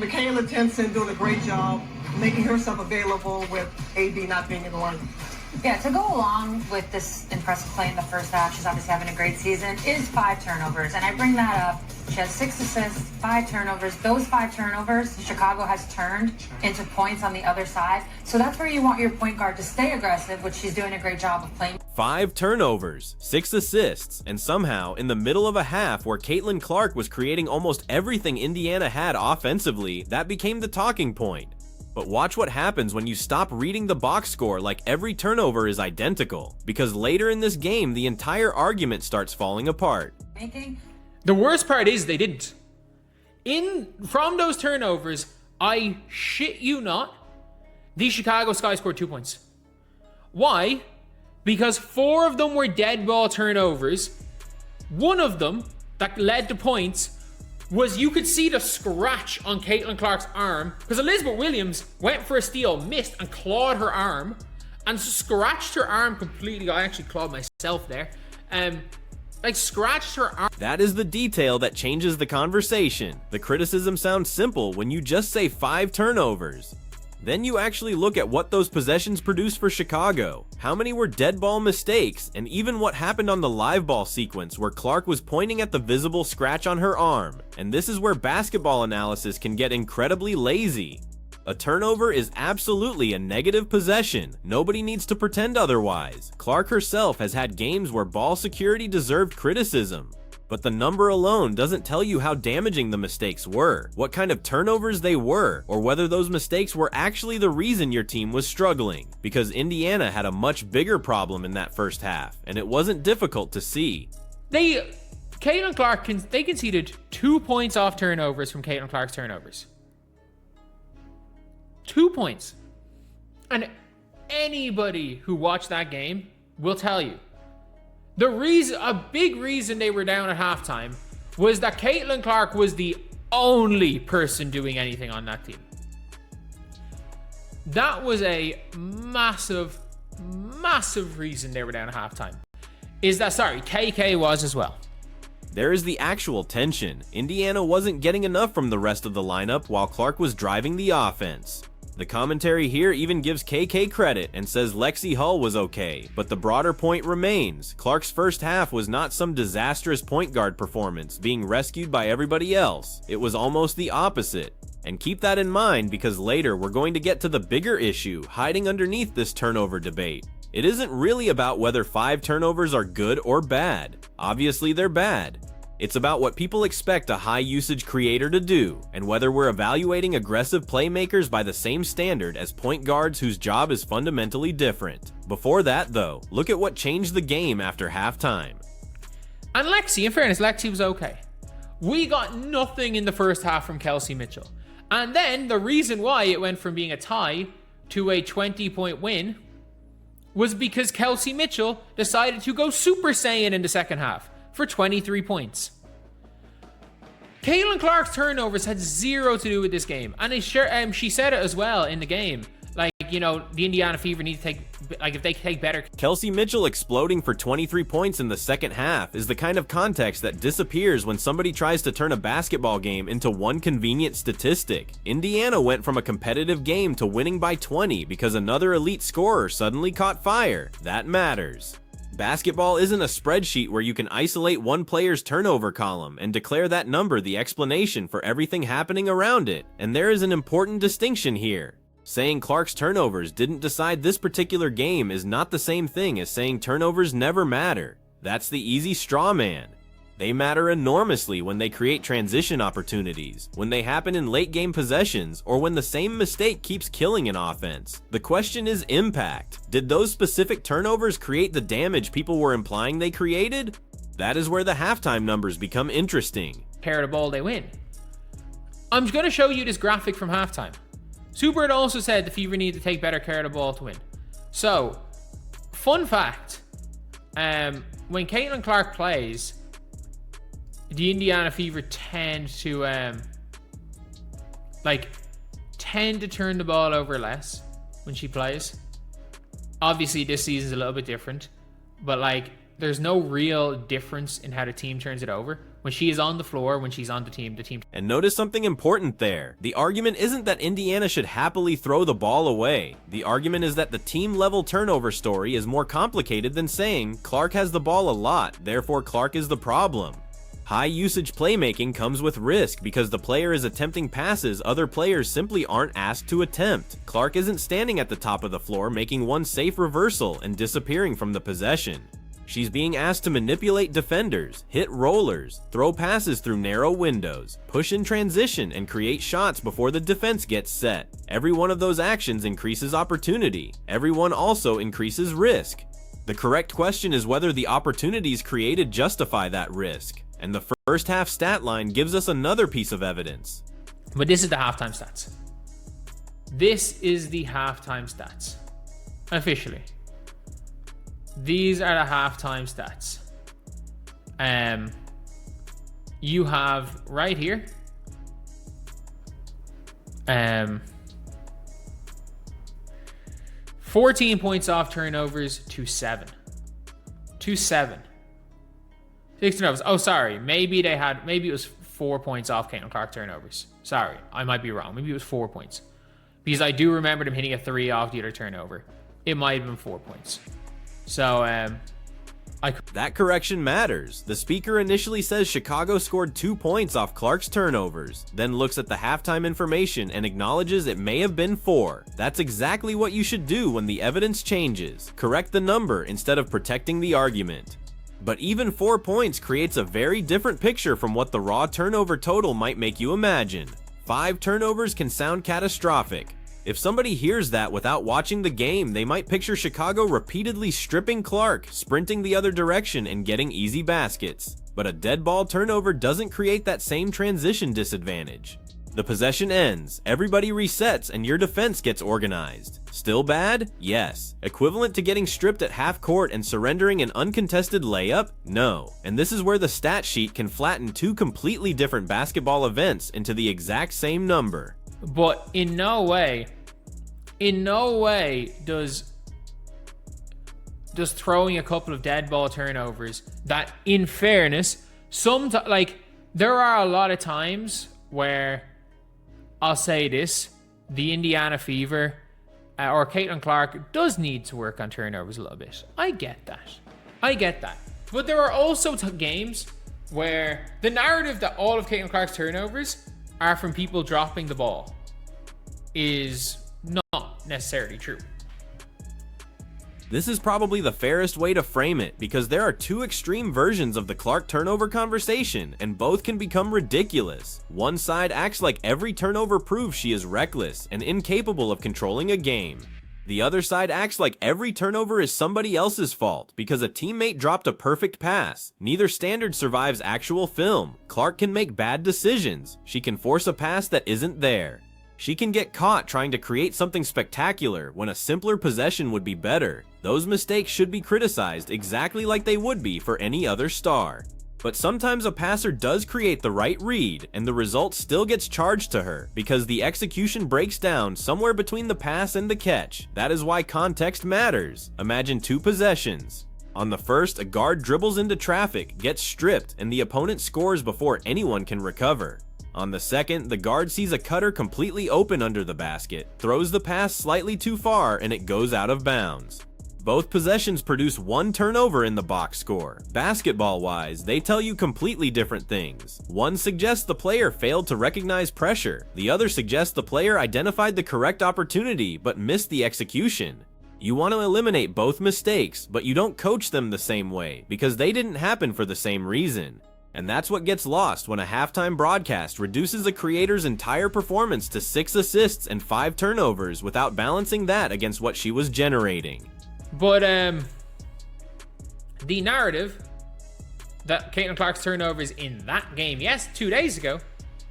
Michaela Timpson doing a great job making herself available with AD not being in the lineup. Yeah, to go along with this impressive play in the first half, she's obviously having a great season, is 5 turnovers. And I bring that up. She has 6 assists, 5 turnovers. Those 5 turnovers, Chicago has turned into points on the other side. So that's where you want your point guard to stay aggressive, which she's doing a great job of playing. 5 turnovers, 6 assists, and somehow, in the middle of a half where Caitlin Clark was creating almost everything Indiana had offensively, that became the talking point. But watch what happens when you stop reading the box score like every turnover is identical, because later in this game, the entire argument starts falling apart. The worst part is they didn't. From those turnovers, I shit you not, the Chicago Sky scored 2 points. Why? Because 4 of them were dead ball turnovers. One of them that led to points was, you could see the scratch on Caitlin Clark's arm, because Elizabeth Williams went for a steal, missed, and clawed her arm, and scratched her arm completely. I actually clawed myself there. Scratched her arm. That is the detail that changes the conversation. The criticism sounds simple when you just say 5 turnovers. Then you actually look at what those possessions produced for Chicago. How many were dead ball mistakes, and even what happened on the live ball sequence where Clark was pointing at the visible scratch on her arm. And this is where basketball analysis can get incredibly lazy. A turnover is absolutely a negative possession. Nobody needs to pretend otherwise. Clark herself has had games where ball security deserved criticism. But the number alone doesn't tell you how damaging the mistakes were, what kind of turnovers they were, or whether those mistakes were actually the reason your team was struggling. Because Indiana had a much bigger problem in that first half, and it wasn't difficult to see. Caitlin Clark, they conceded 2 points off turnovers from Caitlin Clark's turnovers. 2 points. And anybody who watched that game will tell you, a big reason they were down at halftime was that Caitlin Clark was the only person doing anything on that team. That was a massive, massive reason they were down at halftime. KK was as well. There is the actual tension. Indiana wasn't getting enough from the rest of the lineup while Clark was driving the offense. The commentary here even gives KK credit and says Lexi Hull was okay, but the broader point remains. Clark's first half was not some disastrous point guard performance being rescued by everybody else. It was almost the opposite. And keep that in mind, because later we're going to get to the bigger issue hiding underneath this turnover debate. It isn't really about whether 5 turnovers are good or bad. Obviously they're bad. It's about what people expect a high-usage creator to do, and whether we're evaluating aggressive playmakers by the same standard as point guards whose job is fundamentally different. Before that, though, look at what changed the game after halftime. And Lexi, in fairness, Lexi was okay. We got nothing in the first half from Kelsey Mitchell. And then the reason why it went from being a tie to a 20-point win was because Kelsey Mitchell decided to go Super Saiyan in the second half for 23 points. Caitlin Clark's turnovers had zero to do with this game. And she said it as well in the game. The Indiana Fever need to if they take better. Kelsey Mitchell exploding for 23 points in the second half is the kind of context that disappears when somebody tries to turn a basketball game into one convenient statistic. Indiana went from a competitive game to winning by 20 because another elite scorer suddenly caught fire. That matters. Basketball isn't a spreadsheet where you can isolate one player's turnover column and declare that number the explanation for everything happening around it. And there is an important distinction here. Saying Clark's turnovers didn't decide this particular game is not the same thing as saying turnovers never matter. That's the easy straw man. They matter enormously when they create transition opportunities, when they happen in late game possessions, or when the same mistake keeps killing an offense. The question is impact. Did those specific turnovers create the damage people were implying they created? That is where the halftime numbers become interesting. Pair the ball, they win. I'm going to show you this graphic from halftime. Super had also said the Fever need to take better care of the ball to win. So, fun fact, when Caitlin Clark plays, the Indiana Fever tend to turn the ball over less when she plays. Obviously, this season's a little bit different, but there's no real difference in how the team turns it over. When she is on the floor, when she's on the team. And notice something important there. The argument isn't that Indiana should happily throw the ball away. The argument is that the team-level turnover story is more complicated than saying Clark has the ball a lot, therefore Clark is the problem. High-usage playmaking comes with risk because the player is attempting passes other players simply aren't asked to attempt. Clark isn't standing at the top of the floor making one safe reversal and disappearing from the possession. She's being asked to manipulate defenders, hit rollers, throw passes through narrow windows, push in transition, and create shots before the defense gets set. Every one of those actions increases opportunity. Every one also increases risk. The correct question is whether the opportunities created justify that risk. And the first half stat line gives us another piece of evidence. But this is the halftime stats. This is the halftime stats. Officially. These are the halftime stats. You have right here. 14 points off turnovers to 7. 6 turnovers. Oh, sorry. Maybe it was 4 points off Caitlin Clark turnovers. Sorry, I might be wrong. Maybe it was 4 points. Because I do remember them hitting a 3 off the other turnover. It might have been 4 points. So, that correction matters. The speaker initially says Chicago scored 2 points off Clark's turnovers, then looks at the halftime information and acknowledges it may have been 4. That's exactly what you should do when the evidence changes. Correct the number instead of protecting the argument. But even 4 points creates a very different picture from what the raw turnover total might make you imagine. 5 turnovers can sound catastrophic. If somebody hears that without watching the game, they might picture Chicago repeatedly stripping Clark, sprinting the other direction, and getting easy baskets. But a dead ball turnover doesn't create that same transition disadvantage. The possession ends, everybody resets, and your defense gets organized. Still bad? Yes. Equivalent to getting stripped at half court and surrendering an uncontested layup? No. And this is where the stat sheet can flatten 2 completely different basketball events into the exact same number. But in no way does throwing a couple of dead ball turnovers, that in fairness, there are a lot of times where, I'll say this, the Indiana Fever or Caitlin Clark does need to work on turnovers a little bit. I get that. But there are also games where the narrative that all of Caitlin Clark's turnovers are from people dropping the ball is not necessarily true. This is probably the fairest way to frame it because there are 2 extreme versions of the Clark turnover conversation and both can become ridiculous. One side acts like every turnover proves she is reckless and incapable of controlling a game. The other side acts like every turnover is somebody else's fault because a teammate dropped a perfect pass. Neither standard survives actual film. Clark can make bad decisions. She can force a pass that isn't there. She can get caught trying to create something spectacular when a simpler possession would be better. Those mistakes should be criticized exactly like they would be for any other star. But sometimes a passer does create the right read, and the result still gets charged to her because the execution breaks down somewhere between the pass and the catch. That is why context matters. Imagine 2 possessions. On the first, a guard dribbles into traffic, gets stripped, and the opponent scores before anyone can recover. On the second, the guard sees a cutter completely open under the basket, throws the pass slightly too far, and it goes out of bounds. Both possessions produce 1 turnover in the box score. Basketball-wise, they tell you completely different things. One suggests the player failed to recognize pressure. The other suggests the player identified the correct opportunity but missed the execution. You want to eliminate both mistakes, but you don't coach them the same way because they didn't happen for the same reason. And that's what gets lost when a halftime broadcast reduces a creator's entire performance to 6 assists and 5 turnovers without balancing that against what she was generating. But the narrative that Caitlin Clark's turnovers in that game, yes, 2 days ago,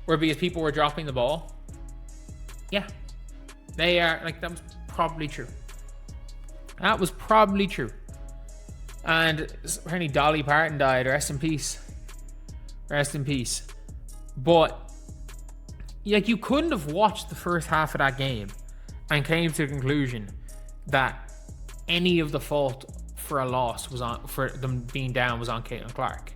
were because people were dropping the ball. Yeah, they are, that was probably true. That was probably true. And apparently Dolly Parton died, rest in peace. Rest in peace. But you couldn't have watched the first half of that game and came to the conclusion that any of the fault for a loss was on, for them being down, was on Caitlin Clark.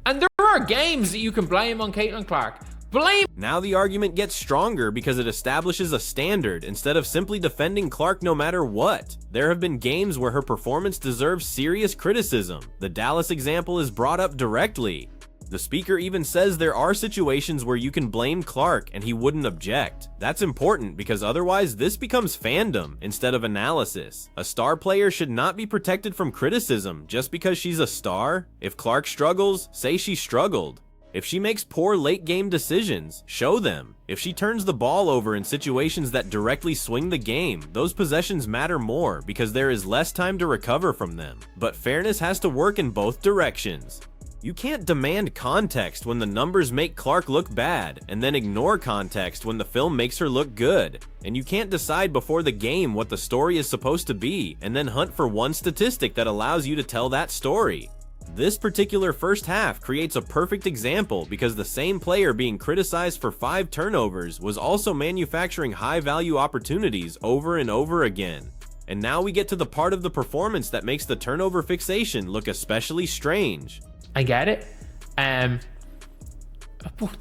And there are games that you can blame on Caitlin Clark. Blame. Now the argument gets stronger because it establishes a standard instead of simply defending Clark no matter what. There have been games where her performance deserves serious criticism. The Dallas example is brought up directly. The speaker even says there are situations where you can blame Clark and he wouldn't object. That's important because otherwise this becomes fandom instead of analysis. A star player should not be protected from criticism just because she's a star. If Clark struggles, say she struggled. If she makes poor late game decisions, show them. If she turns the ball over in situations that directly swing the game, those possessions matter more because there is less time to recover from them. But fairness has to work in both directions. You can't demand context when the numbers make Clark look bad, and then ignore context when the film makes her look good. And you can't decide before the game what the story is supposed to be, and then hunt for one statistic that allows you to tell that story. This particular first half creates a perfect example because the same player being criticized for 5 turnovers was also manufacturing high-value opportunities over and over again. And now we get to the part of the performance that makes the turnover fixation look especially strange. I get it. But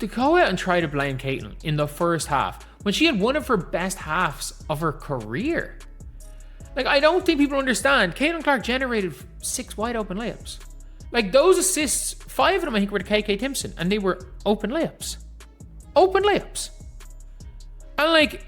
to go out and try to blame Caitlin in the first half when she had one of her best halves of her career. Like, I don't think people understand. Caitlin Clark generated 6 wide open layups. Like, those assists, 5 of them I think were to KK Timpson, and they were open layups. Open layups. And like,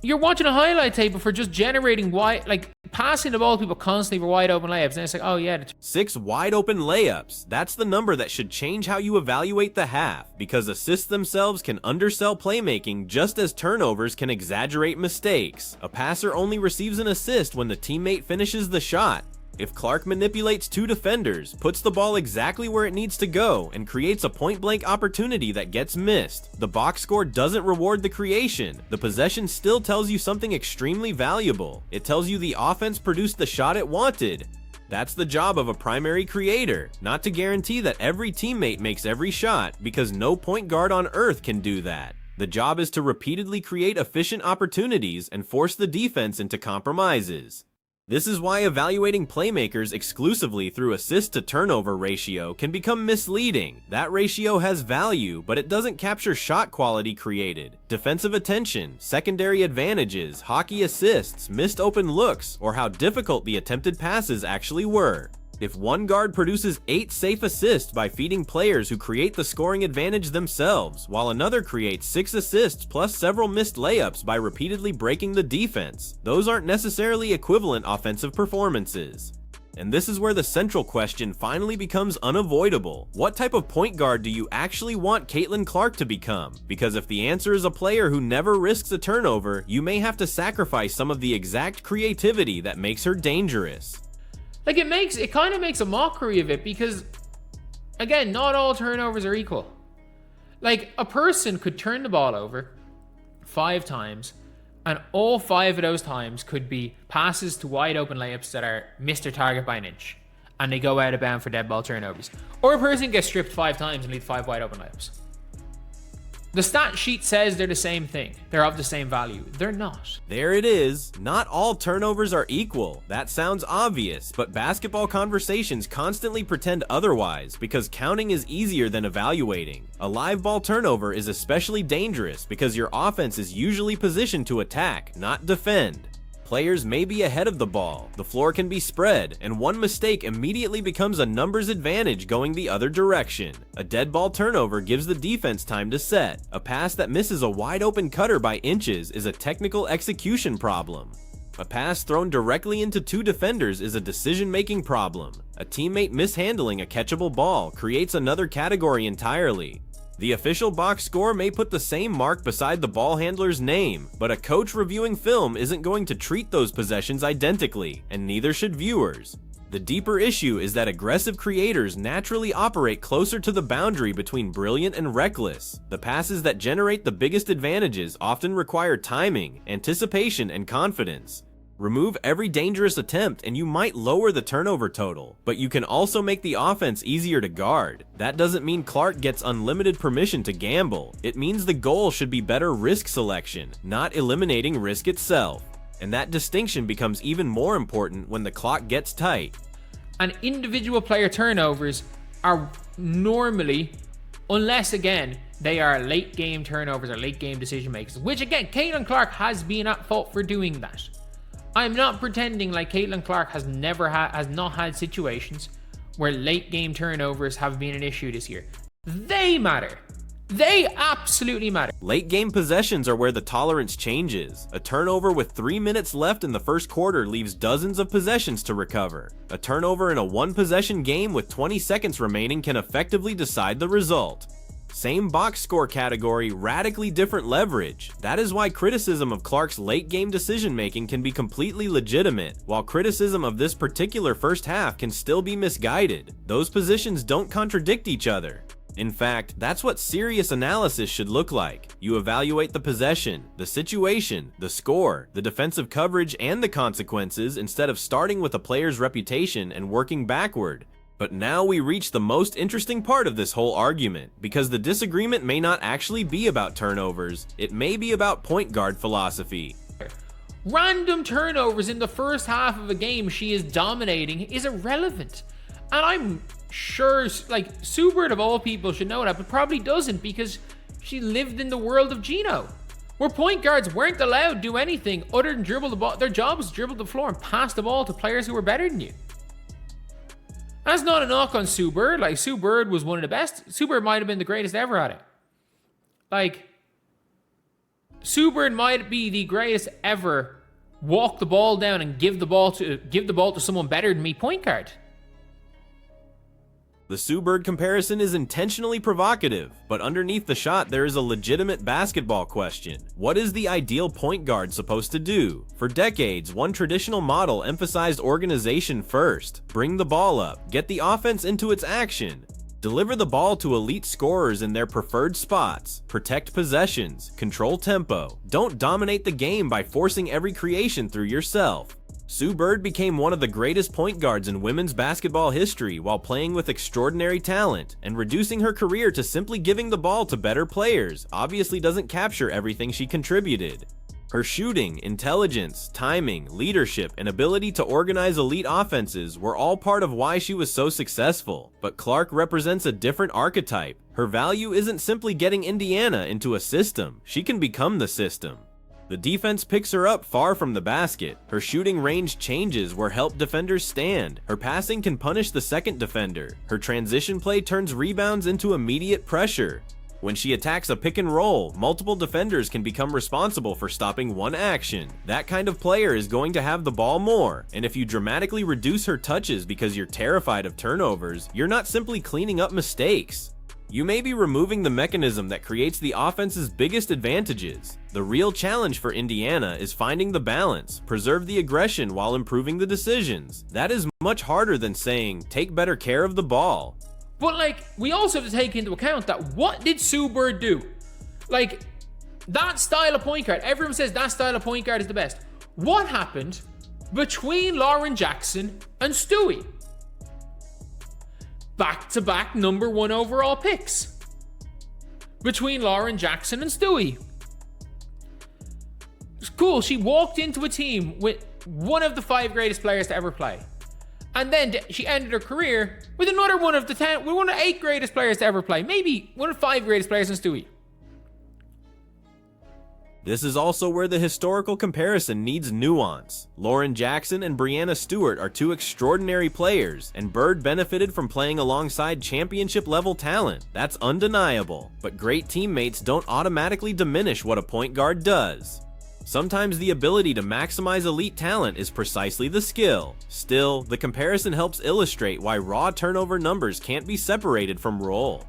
you're watching a highlight tape for just generating wide, like passing the ball to people constantly for wide open layups, and it's like, oh yeah. 6 wide open layups. That's the number that should change how you evaluate the half, because assists themselves can undersell playmaking just as turnovers can exaggerate mistakes. A passer only receives an assist when the teammate finishes the shot. If Clark manipulates 2 defenders, puts the ball exactly where it needs to go, and creates a point-blank opportunity that gets missed, the box score doesn't reward the creation. The possession still tells you something extremely valuable. It tells you the offense produced the shot it wanted. That's the job of a primary creator, not to guarantee that every teammate makes every shot, because no point guard on earth can do that. The job is to repeatedly create efficient opportunities and force the defense into compromises. This is why evaluating playmakers exclusively through assist-to-turnover ratio can become misleading. That ratio has value, but it doesn't capture shot quality created, defensive attention, secondary advantages, hockey assists, missed open looks, or how difficult the attempted passes actually were. If one guard produces 8 safe assists by feeding players who create the scoring advantage themselves, while another creates 6 assists plus several missed layups by repeatedly breaking the defense, those aren't necessarily equivalent offensive performances. And this is where the central question finally becomes unavoidable. What type of point guard do you actually want Caitlin Clark to become? Because if the answer is a player who never risks a turnover, you may have to sacrifice some of the exact creativity that makes her dangerous. Like, it kind of makes a mockery of it because, again, not all turnovers are equal. Like, a person could turn the ball over 5 times, and all 5 of those times could be passes to wide open layups that are missed their target by an inch, and they go out of bounds for dead ball turnovers. Or a person gets stripped 5 times and leaves 5 wide open layups. The stat sheet says they're the same thing. They're of the same value. They're not. There it is. Not all turnovers are equal. That sounds obvious, but basketball conversations constantly pretend otherwise because counting is easier than evaluating. A live ball turnover is especially dangerous because your offense is usually positioned to attack, not defend. Players may be ahead of the ball, the floor can be spread, and one mistake immediately becomes a numbers advantage going the other direction. A dead ball turnover gives the defense time to set. A pass that misses a wide open cutter by inches is a technical execution problem. A pass thrown directly into 2 defenders is a decision-making problem. A teammate mishandling a catchable ball creates another category entirely. The official box score may put the same mark beside the ball handler's name, but a coach reviewing film isn't going to treat those possessions identically, and neither should viewers. The deeper issue is that aggressive creators naturally operate closer to the boundary between brilliant and reckless. The passes that generate the biggest advantages often require timing, anticipation, and confidence. Remove every dangerous attempt and you might lower the turnover total, but you can also make the offense easier to guard. That doesn't mean Clark gets unlimited permission to gamble. It means the goal should be better risk selection, not eliminating risk itself. And that distinction becomes even more important when the clock gets tight. And individual player turnovers are normally, unless again, they are late game turnovers or late game decision makers, which again, Caitlin Clark has been at fault for doing that. I'm not pretending like Caitlin Clark has not had situations where late game turnovers have been an issue this year. They matter. They absolutely matter. Late game possessions are where the tolerance changes. A turnover with 3 minutes left in the first quarter leaves dozens of possessions to recover. A turnover in a one possession game with 20 seconds remaining can effectively decide the result. Same box score category, radically different leverage. That is why criticism of Clark's late game decision making can be completely legitimate, while criticism of this particular first half can still be misguided. Those positions don't contradict each other. In fact, that's what serious analysis should look like. You evaluate the possession, the situation, the score, the defensive coverage, and the consequences instead of starting with a player's reputation and working backward. But now we reach the most interesting part of this whole argument, because the disagreement may not actually be about turnovers, it may be about point guard philosophy. Random turnovers in the first half of a game she is dominating is irrelevant. And I'm sure, like, Sue Bird of all people should know that, but probably doesn't because she lived in the world of Gino, where point guards weren't allowed to do anything other than dribble the ball. Their job was to dribble the floor and pass the ball to players who were better than you. That's not a knock on Sue Bird. Like, Sue Bird was one of the best. Sue Bird might have been the greatest ever at it. Like, Sue Bird might be the greatest ever walk the ball down and give the ball to someone better than me point guard. The Sue Bird comparison is intentionally provocative, but underneath the shot there is a legitimate basketball question. What is the ideal point guard supposed to do? For decades, one traditional model emphasized organization first. Bring the ball up, get the offense into its action, deliver the ball to elite scorers in their preferred spots, protect possessions, control tempo. Don't dominate the game by forcing every creation through yourself. Sue Bird became one of the greatest point guards in women's basketball history while playing with extraordinary talent, and reducing her career to simply giving the ball to better players obviously doesn't capture everything she contributed. Her shooting, intelligence, timing, leadership, and ability to organize elite offenses were all part of why she was so successful, but Clark represents a different archetype. Her value isn't simply getting Indiana into a system, she can become the system. The defense picks her up far from the basket. Her shooting range changes where help defenders stand. Her passing can punish the second defender. Her transition play turns rebounds into immediate pressure. When she attacks a pick and roll, multiple defenders can become responsible for stopping one action. That kind of player is going to have the ball more, and if you dramatically reduce her touches because you're terrified of turnovers, you're not simply cleaning up mistakes. You may be removing the mechanism that creates the offense's biggest advantages. The real challenge for Indiana is finding the balance, preserve the aggression while improving the decisions. That is much harder than saying, take better care of the ball. But, like, we also have to take into account that what did Sue Bird do? Like, that style of point guard, everyone says that style of point guard is the best. What happened between Lauren Jackson and Stewie? Back-to-back number 1 overall picks between Lauren Jackson and Stewie. It's cool. She walked into a team with one of the 5 greatest players to ever play, and then she ended her career with another one of the 8 greatest players to ever play. Maybe one of the 5 greatest players in Stewie. This is also where the historical comparison needs nuance. Lauren Jackson and Breanna Stewart are 2 extraordinary players, and Bird benefited from playing alongside championship-level talent. That's undeniable. But great teammates don't automatically diminish what a point guard does. Sometimes the ability to maximize elite talent is precisely the skill. Still, the comparison helps illustrate why raw turnover numbers can't be separated from role.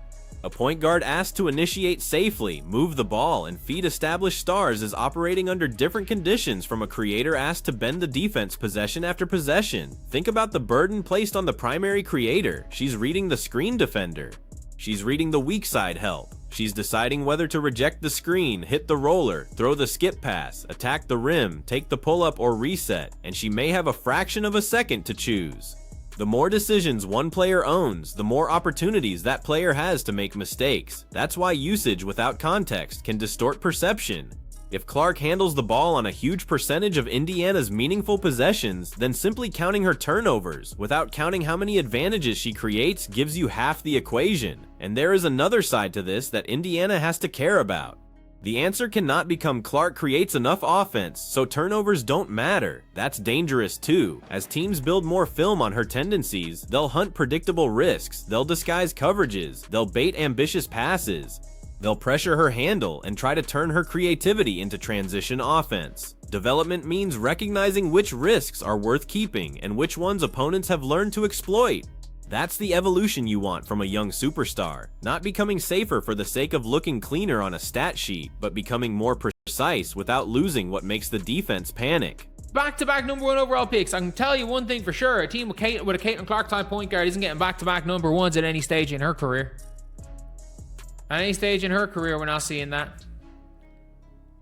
A point guard asked to initiate safely, move the ball, and feed established stars is operating under different conditions from a creator asked to bend the defense possession after possession. Think about the burden placed on the primary creator. She's reading the screen defender. She's reading the weak side help. She's deciding whether to reject the screen, hit the roller, throw the skip pass, attack the rim, take the pull-up, or reset, and she may have a fraction of a second to choose. The more decisions one player owns, the more opportunities that player has to make mistakes. That's why usage without context can distort perception. If Clark handles the ball on a huge percentage of Indiana's meaningful possessions, then simply counting her turnovers without counting how many advantages she creates gives you half the equation. And there is another side to this that Indiana has to care about. The answer cannot become Clark creates enough offense, so turnovers don't matter. That's dangerous too. As teams build more film on her tendencies, they'll hunt predictable risks, they'll disguise coverages, they'll bait ambitious passes. They'll pressure her handle and try to turn her creativity into transition offense. Development means recognizing which risks are worth keeping and which ones opponents have learned to exploit. That's the evolution you want from a young superstar, not becoming safer for the sake of looking cleaner on a stat sheet, but becoming more precise without losing what makes the defense panic. Back-to-back number 1 overall picks. I can tell you one thing for sure, a team with a Caitlin Clark type point guard isn't getting back-to-back number 1s at any stage in her career. At any stage in her career, we're not seeing that.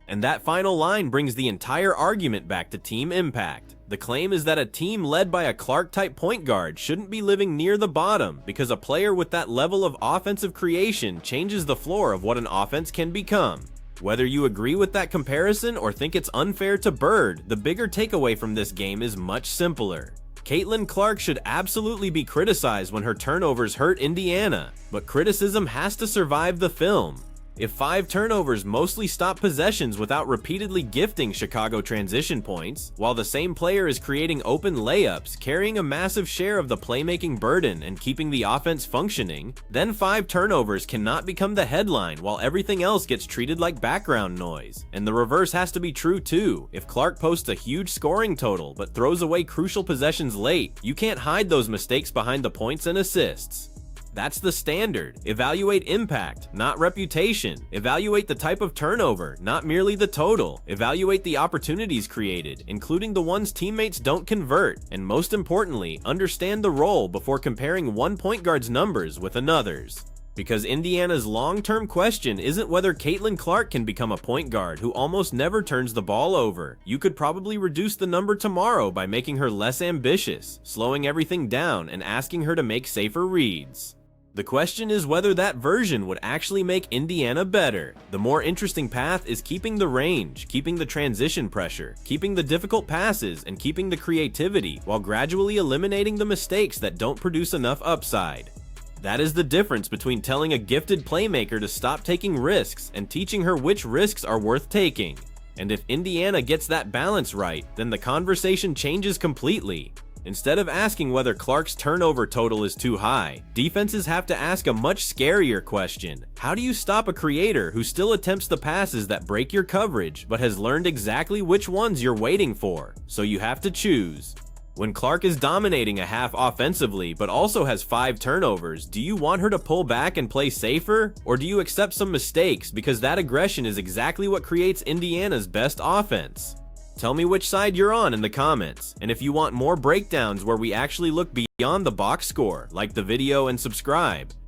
And that final line brings the entire argument back to team impact. The claim is that a team led by a Clark-type point guard shouldn't be living near the bottom because a player with that level of offensive creation changes the floor of what an offense can become. Whether you agree with that comparison or think it's unfair to Bird, the bigger takeaway from this game is much simpler. Caitlin Clark should absolutely be criticized when her turnovers hurt Indiana, but criticism has to survive the film. If 5 turnovers mostly stop possessions without repeatedly gifting Chicago transition points, while the same player is creating open layups, carrying a massive share of the playmaking burden and keeping the offense functioning, then 5 turnovers cannot become the headline while everything else gets treated like background noise. And the reverse has to be true too. If Clark posts a huge scoring total but throws away crucial possessions late, you can't hide those mistakes behind the points and assists. That's the standard. Evaluate impact, not reputation. Evaluate the type of turnover, not merely the total. Evaluate the opportunities created, including the ones teammates don't convert. And most importantly, understand the role before comparing one point guard's numbers with another's. Because Indiana's long-term question isn't whether Caitlin Clark can become a point guard who almost never turns the ball over. You could probably reduce the number tomorrow by making her less ambitious, slowing everything down, and asking her to make safer reads. The question is whether that version would actually make Indiana better. The more interesting path is keeping the range, keeping the transition pressure, keeping the difficult passes, and keeping the creativity, while gradually eliminating the mistakes that don't produce enough upside. That is the difference between telling a gifted playmaker to stop taking risks and teaching her which risks are worth taking. And if Indiana gets that balance right, then the conversation changes completely. Instead of asking whether Clark's turnover total is too high, defenses have to ask a much scarier question. How do you stop a creator who still attempts the passes that break your coverage, but has learned exactly which ones you're waiting for? So you have to choose. When Clark is dominating a half offensively, but also has 5 turnovers, do you want her to pull back and play safer? Or do you accept some mistakes because that aggression is exactly what creates Indiana's best offense? Tell me which side you're on in the comments, and if you want more breakdowns where we actually look beyond the box score, like the video and subscribe.